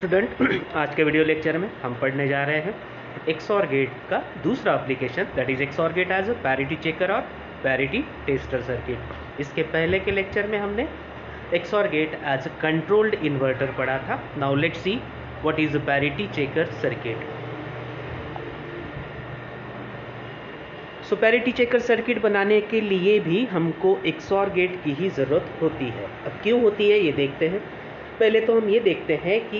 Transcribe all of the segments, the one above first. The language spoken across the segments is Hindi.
स्टूडेंट आज के वीडियो लेक्चर में हम पढ़ने जा रहे हैं एक्सऑर गेट का दूसरा application, that is XOR gate as a parity checker और पैरिटी टेस्टर सर्किट। इसके पहले के लेक्चर में हमने XOR gate as a controlled inverter पढ़ा था। Now let's see what is a parity checker circuit. So parity checker circuit बनाने के लिए भी हमको एक्सऑर गेट की ही ज़रूरत होती है। अब क्यों होती है ये देखते हैं। पहले तो हम ये देखते हैं कि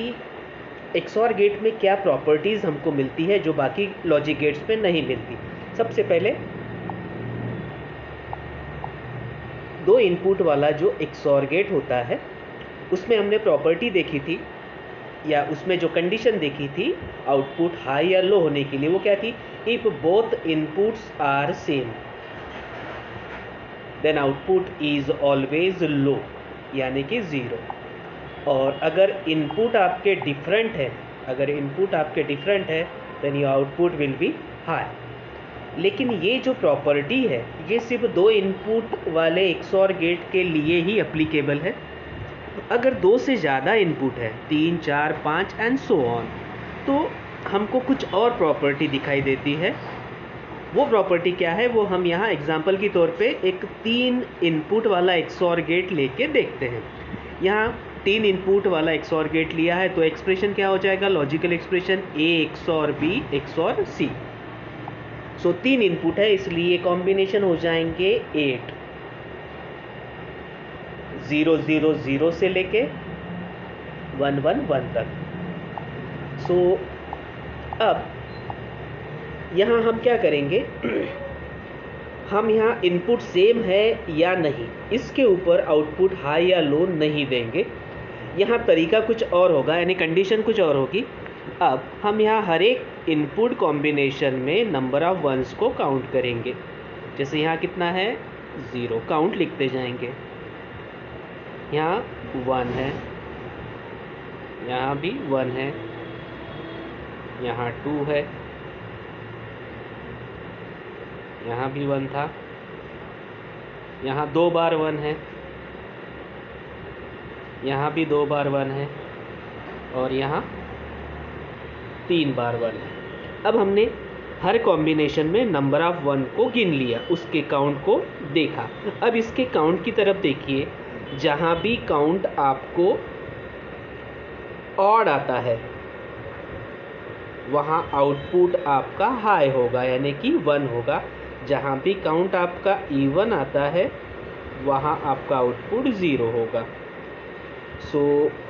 एक्सऑर गेट में क्या प्रॉपर्टीज़ हमको मिलती है जो बाकी लॉजिक गेट्स में नहीं मिलती। सबसे पहले दो इनपुट वाला जो एक्सऑर गेट होता है उसमें हमने प्रॉपर्टी देखी थी, या उसमें जो कंडीशन देखी थी आउटपुट हाई या लो होने के लिए, वो क्या थी? If both inputs are same then output is always low, यानी कि ज़ीरो। और अगर इनपुट आपके डिफरेंट है then your output will be high. लेकिन ये जो प्रॉपर्टी है ये सिर्फ दो इनपुट वाले एक्सऑर गेट के लिए ही एप्लीकेबल है। अगर दो से ज़्यादा इनपुट है, 3, 4, 5 एंड सो ऑन, तो हमको कुछ और प्रॉपर्टी दिखाई देती है। वो प्रॉपर्टी क्या है वो हम यहाँ एग्जांपल के तौर पे एक 3 इनपुट वाला एक्सऑर गेट लेके देखते हैं। यहाँ 3 इनपुट वाला एक्सऑर गेट लिया है तो एक्सप्रेशन क्या हो जाएगा? Logical expression A XOR B XOR C। So 3 input है इसलिए कॉम्बिनेशन हो जाएंगे 8, 0 0 0 से लेके 1 1 1 तक। सो अब यहाँ हम क्या करेंगे हम यहाँ इनपुट सेम है या नहीं इसके ऊपर आउटपुट हाई या लो नहीं देंगे। यहाँ तरीका कुछ और होगा, यानी कंडीशन कुछ और होगी। अब हम यहाँ हर एक इनपुट कॉम्बिनेशन में नंबर ऑफ वंस को काउंट करेंगे। जैसे यहाँ कितना है? 0, काउंट लिखते जाएंगे। यहाँ 1 है, यहाँ भी 1 है, यहाँ 2 है, यहाँ भी 1 था, यहाँ 2 बार 1 है, यहाँ भी 2 बार 1 है, और यहाँ 3 बार 1 है। अब हमने हर कॉम्बिनेशन में नंबर ऑफ 1 को गिन लिया, उसके काउंट को देखा। अब इसके काउंट की तरफ देखिए, जहाँ भी काउंट आपको ऑड आता है वहाँ आउटपुट आपका हाई होगा, यानी कि 1 होगा। जहाँ भी काउंट आपका इवन आता है वहाँ आपका आउटपुट 0 होगा। सो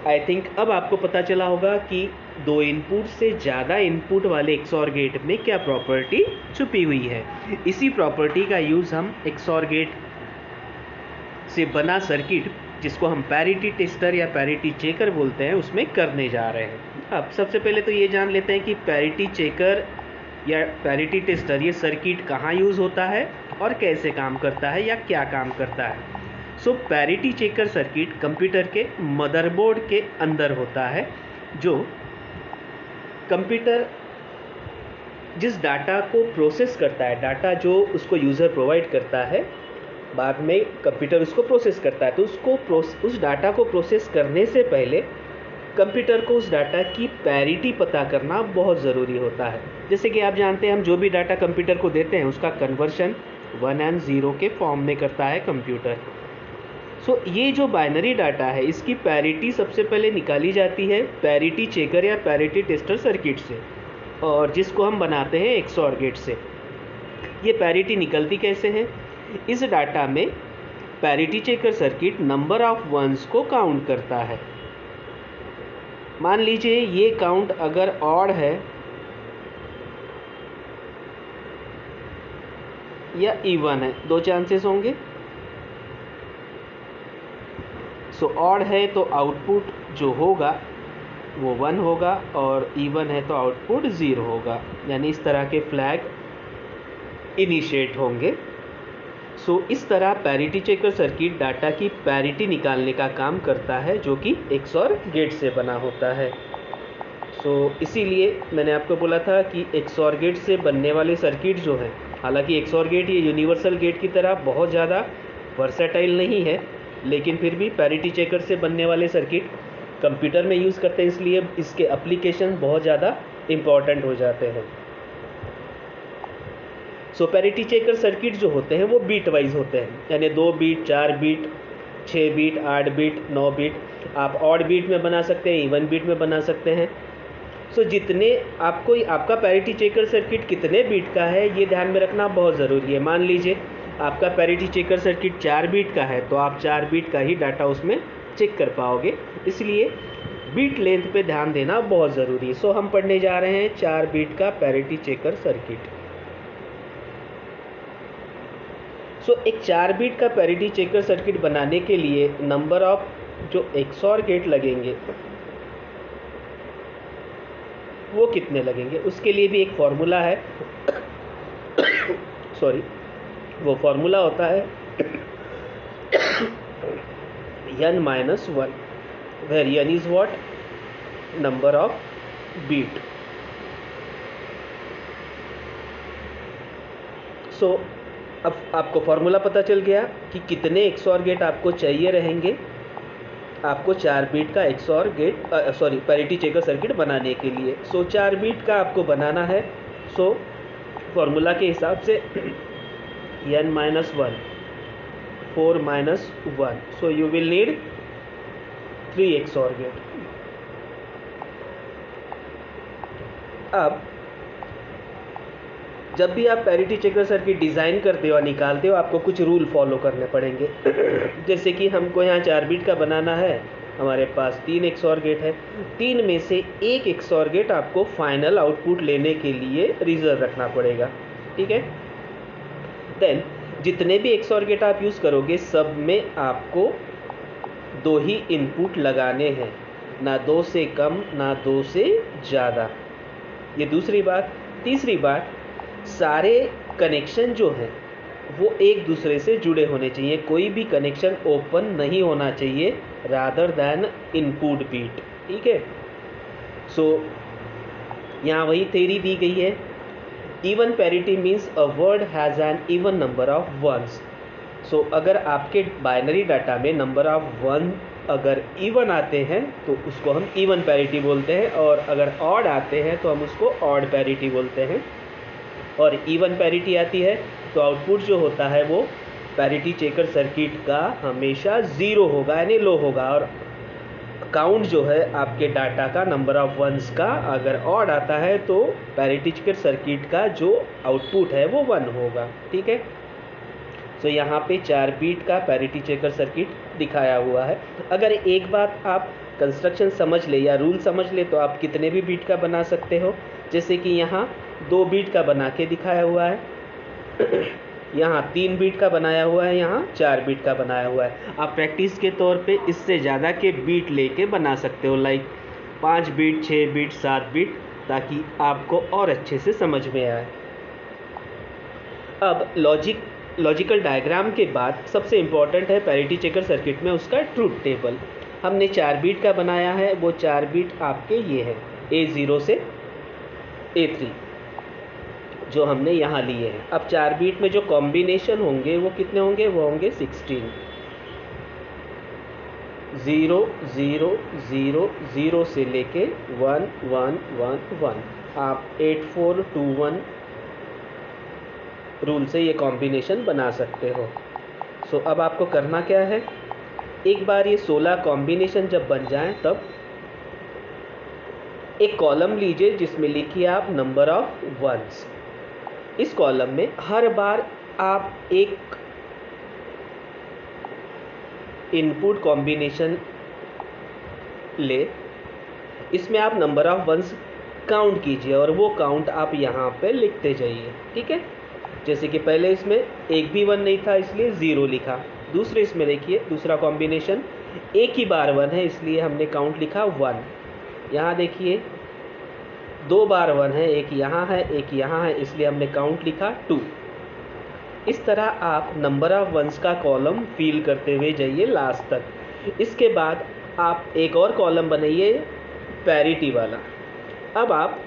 आई थिंक अब आपको पता चला होगा कि दो इनपुट से ज़्यादा इनपुट वाले एक्सऑर गेट में क्या प्रॉपर्टी छुपी हुई है। इसी प्रॉपर्टी का यूज़ हम एक्सऑर गेट से बना सर्किट, जिसको हम पैरिटी टेस्टर या पैरिटी चेकर बोलते हैं, उसमें करने जा रहे हैं। अब सबसे पहले तो ये जान लेते हैं कि पैरिटी चेकर या पैरिटी टेस्टर ये सर्किट कहाँ यूज़ होता है और कैसे काम करता है या क्या काम करता है। सो पैरिटी चेकर सर्किट कंप्यूटर के मदरबोर्ड के अंदर होता है। जो कंप्यूटर जिस डाटा को प्रोसेस करता है, डाटा जो उसको यूज़र प्रोवाइड करता है, बाद में कंप्यूटर उसको प्रोसेस करता है, तो उस डाटा को प्रोसेस करने से पहले कंप्यूटर को उस डाटा की पैरिटी पता करना बहुत ज़रूरी होता है। जैसे कि आप जानते हैं हम जो भी डाटा कंप्यूटर को देते हैं उसका कन्वर्शन 1 एंड 0 के फॉर्म में करता है कंप्यूटर। सो ये जो बाइनरी डाटा है इसकी पैरिटी सबसे पहले निकाली जाती है पैरिटी चेकर या पैरिटी टेस्टर सर्किट से, और जिसको हम बनाते हैं एक्सऑर गेट से। ये पैरिटी निकलती कैसे है? इस डाटा में parity checker circuit number of ones को काउंट करता है। मान लीजिए ये काउंट अगर ऑड है या इवन है, दो चांसेस होंगे। सो ऑड है तो आउटपुट जो होगा वो 1 होगा, और इवन है तो आउटपुट 0 होगा, यानी इस तरह के फ्लैग इनिशिएट होंगे। सो इस तरह पैरिटी चेकर सर्किट डाटा की पैरिटी निकालने का काम करता है, जो कि एक्सऑर गेट से बना होता है। सो इसीलिए मैंने आपको बोला था कि एक्सऑर गेट से बनने वाले सर्किट जो हैं, हालांकि एक्सऑर गेट ये यूनिवर्सल गेट की तरह बहुत ज़्यादा वर्सेटाइल नहीं है, लेकिन फिर भी पैरिटी चेकर से बनने वाले सर्किट कंप्यूटर में यूज़ करते हैं, इसलिए इसके एप्लीकेशन बहुत ज़्यादा इम्पॉर्टेंट हो जाते हैं। सो पैरिटी चेकर सर्किट जो होते हैं वो बीट वाइज होते हैं, यानी 2 bit, 4 bit, 6 bit, 8 bit, 9 bit. आप ऑड बीट में बना सकते हैं, इवन बीट में बना सकते हैं। सो जितने आपका पैरिटी चेकर सर्किट कितने बीट का है ये ध्यान में रखना बहुत ज़रूरी है। मान लीजिए आपका पैरिटी चेकर सर्किट 4 बीट का है, तो आप 4 बीट का ही डाटा उसमें चेक कर पाओगे, इसलिए बीट लेंथ पे ध्यान देना बहुत ज़रूरी है। सो हम पढ़ने जा रहे हैं 4 बीट का पैरिटी चेकर सर्किट। सो एक 4 बीट का पैरिटी चेकर सर्किट बनाने के लिए नंबर ऑफ जो XOR गेट लगेंगे वो कितने लगेंगे, उसके लिए भी एक फॉर्मूला है। सॉरी, वो फॉर्मूला होता है n-1, where n is what? Number of beat. So अब आपको फॉर्मूला पता चल गया कि कितने XOR गेट आपको चाहिए रहेंगे आपको 4 बीट का XOR gate parity checker circuit बनाने के लिए। सो 4 बीट का आपको बनाना है। सो फॉर्मूला के हिसाब से n-1, 4 minus 1, so you will need 3 XOR gate. अब जब भी आप पैरिटी चेकर सर्किट डिज़ाइन करते हो और निकालते हो, आपको कुछ रूल फॉलो करने पड़ेंगे। जैसे कि हमको यहाँ 4 बीट का बनाना है, हमारे पास 3 XOR गेट है, 3 में से 1 XOR गेट आपको फाइनल आउटपुट लेने के लिए रिजर्व रखना पड़ेगा, ठीक है। देन जितने भी XOR गेट आप यूज़ करोगे सब में आपको 2 ही इनपुट लगाने हैं, ना 2 से कम ना 2 से ज़्यादा। ये दूसरी बात। तीसरी बात, सारे कनेक्शन जो हैं वो एक दूसरे से जुड़े होने चाहिए, कोई भी कनेक्शन ओपन नहीं होना चाहिए रादर दैन इनपुट बीट, ठीक है। सो यहाँ वही थ्योरी दी गई है, even parity means a word has an even number of ones. So अगर आपके बाइनरी डाटा में नंबर ऑफ 1 अगर इवन आते हैं तो उसको हम इवन पैरिटी बोलते हैं, और अगर ऑड आते हैं तो हम उसको ऑड पैरिटी बोलते हैं। और इवन पैरिटी आती है तो आउटपुट जो होता है वो पैरिटी चेकर सर्किट का हमेशा 0 होगा, यानी लो होगा। और काउंट जो है आपके डाटा का नंबर ऑफ वंस का अगर ऑड आता है तो पैरिटी चेकर सर्किट का जो आउटपुट है वो 1 होगा, ठीक है। सो यहाँ पे 4 बीट का पैरिटी चेकर सर्किट दिखाया हुआ है। अगर एक बात आप कंस्ट्रक्शन समझ ले या रूल समझ ले तो आप कितने भी बीट का बना सकते हो। जैसे कि यहाँ 2 बीट का बना के दिखाया हुआ है, यहाँ 3 बीट का बनाया हुआ है, यहाँ 4 बीट का बनाया हुआ है। आप प्रैक्टिस के तौर पे इससे ज़्यादा के बीट लेके बना सकते हो, लाइक 5 बीट, 6 बीट, 7 बीट, ताकि आपको और अच्छे से समझ में आए। अब लॉजिकल डायग्राम के बाद सबसे इम्पॉर्टेंट है पैरिटी चेकर सर्किट में उसका ट्रूथ टेबल। हमने 4 बीट का बनाया है, वो 4 बीट आपके ये है A0 से A3 जो हमने यहाँ लिए हैं। अब 4 बीट में जो कॉम्बिनेशन होंगे वो कितने होंगे, वो होंगे 16। 0 0 0 0 से लेके 1 1 1 1। आप 8 4 2 1 रूल से ये कॉम्बिनेशन बना सकते हो। सो अब आपको करना क्या है, एक बार ये 16 कॉम्बिनेशन जब बन जाएं तब एक कॉलम लीजिए जिसमें लिखिए आप नंबर ऑफ वंस। इस कॉलम में हर बार आप एक इनपुट कॉम्बिनेशन ले, इसमें आप नंबर ऑफ वंस काउंट कीजिए और वो काउंट आप यहाँ पे लिखते जाइए, ठीक है। जैसे कि पहले इसमें एक भी 1 नहीं था इसलिए 0 लिखा। दूसरे इसमें देखिए दूसरा कॉम्बिनेशन एक ही बार 1 है इसलिए हमने काउंट लिखा 1। यहाँ देखिए 2 बार 1 है, एक यहाँ है एक यहाँ है, इसलिए हमने काउंट लिखा 2। इस तरह आप नंबर ऑफ वंस का कॉलम फिल करते हुए जाइए लास्ट तक। इसके बाद आप एक और कॉलम बनाइए पैरिटी वाला। अब आप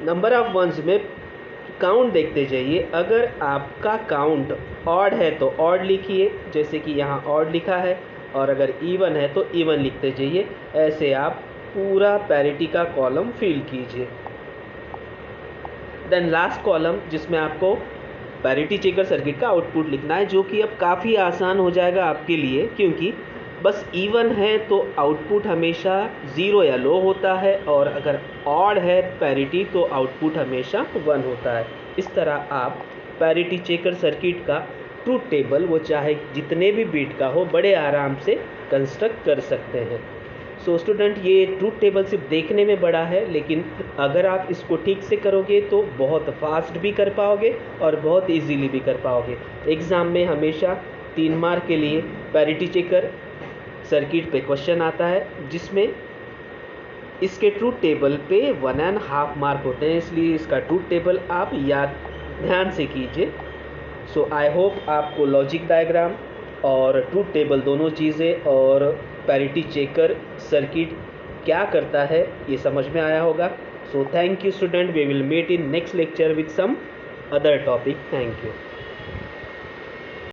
नंबर ऑफ वंस में काउंट देखते जाइए। अगर आपका काउंट ऑड है तो ऑड लिखिए, जैसे कि यहाँ ऑड लिखा है। और अगर इवन है तो इवन लिखते जाइए। ऐसे आप पूरा पैरिटी का कॉलम फिल कीजिए। देन लास्ट कॉलम जिसमें आपको पैरिटी चेकर सर्किट का आउटपुट लिखना है, जो कि अब काफ़ी आसान हो जाएगा आपके लिए, क्योंकि बस इवन है तो आउटपुट हमेशा ज़ीरो या लो होता है, और अगर ऑड है पैरिटी तो आउटपुट हमेशा 1 होता है। इस तरह आप पैरिटी चेकर सर्किट का ट्रूथ टेबल, वो चाहे जितने भी बीट का हो, बड़े आराम से कंस्ट्रक्ट कर सकते हैं। सो स्टूडेंट, ये ट्रूथ टेबल सिर्फ देखने में बड़ा है, लेकिन अगर आप इसको ठीक से करोगे तो बहुत फास्ट भी कर पाओगे और बहुत इजीली भी कर पाओगे। एग्ज़ाम में हमेशा 3 मार्क के लिए पैरिटी चेकर सर्किट पे क्वेश्चन आता है, जिसमें इसके ट्रूथ टेबल पे 1.5 मार्क होते हैं, इसलिए इसका ट्रूथ टेबल आप याद ध्यान से कीजिए। सो आई होप आपको लॉजिक डायग्राम और ट्रूथ टेबल दोनों चीज़ें और पैरिटी चेकर सर्किट क्या करता है ये समझ में आया होगा। So thank you student, we will meet in next lecture with some other topic. Thank you.